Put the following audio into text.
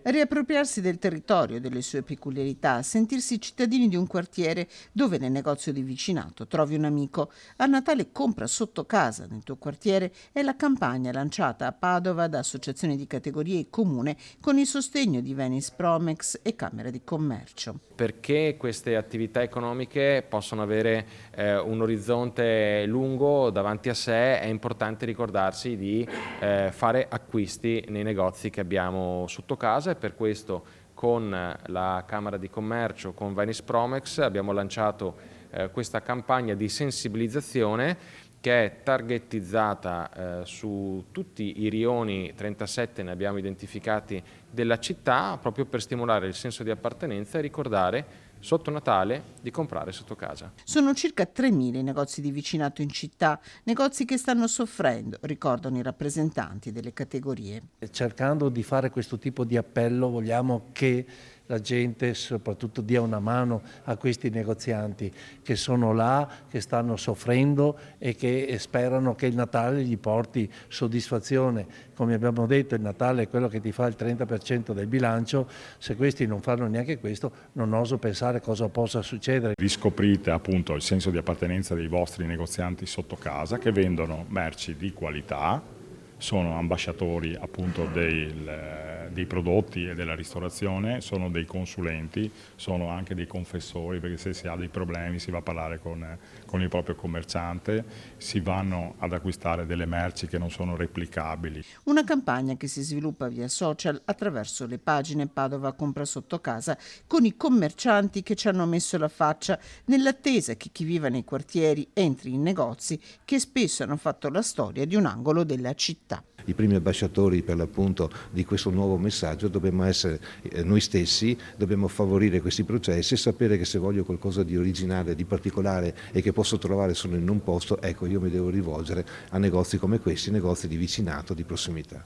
Riappropriarsi del territorio e delle sue peculiarità, sentirsi cittadini di un quartiere dove nel negozio di vicinato trovi un amico. A Natale compra sotto casa nel tuo quartiere è la campagna lanciata a Padova da associazioni di categorie e comune con il sostegno di Venice Promex e Camera di Commercio. Perché queste attività economiche possono avere un orizzonte lungo davanti a sé, è importante ricordarsi di fare acquisti nei negozi che abbiamo sotto casa, e per questo con la Camera di Commercio, con Venice Promex, abbiamo lanciato questa campagna di sensibilizzazione che è targetizzata su tutti i rioni, 37 ne abbiamo identificati, della città, proprio per stimolare il senso di appartenenza e ricordare sotto Natale di comprare sotto casa. Sono circa 3.000 i negozi di vicinato in città, negozi che stanno soffrendo, ricordano i rappresentanti delle categorie. Cercando di fare questo tipo di appello vogliamo che la gente soprattutto dia una mano a questi negozianti che sono là, che stanno soffrendo e che sperano che il Natale gli porti soddisfazione. Come abbiamo detto, il Natale è quello che ti fa il 30% del bilancio. Se questi non fanno neanche questo, non oso pensare cosa possa succedere. Riscoprite appunto il senso di appartenenza dei vostri negozianti sotto casa che vendono merci di qualità, sono ambasciatori appunto dei prodotti e della ristorazione, sono dei consulenti, sono anche dei confessori, perché se si ha dei problemi si va a parlare con il proprio commerciante, si vanno ad acquistare delle merci che non sono replicabili. Una campagna che si sviluppa via social attraverso le pagine Padova Compra Sotto Casa con i commercianti che ci hanno messo la faccia nell'attesa che chi vive nei quartieri entri in negozi che spesso hanno fatto la storia di un angolo della città. I primi ambasciatori per l'appunto di questo nuovo messaggio dobbiamo essere noi stessi, dobbiamo favorire questi processi e sapere che se voglio qualcosa di originale, di particolare e che posso trovare solo in un posto, ecco, io mi devo rivolgere a negozi come questi, negozi di vicinato, di prossimità.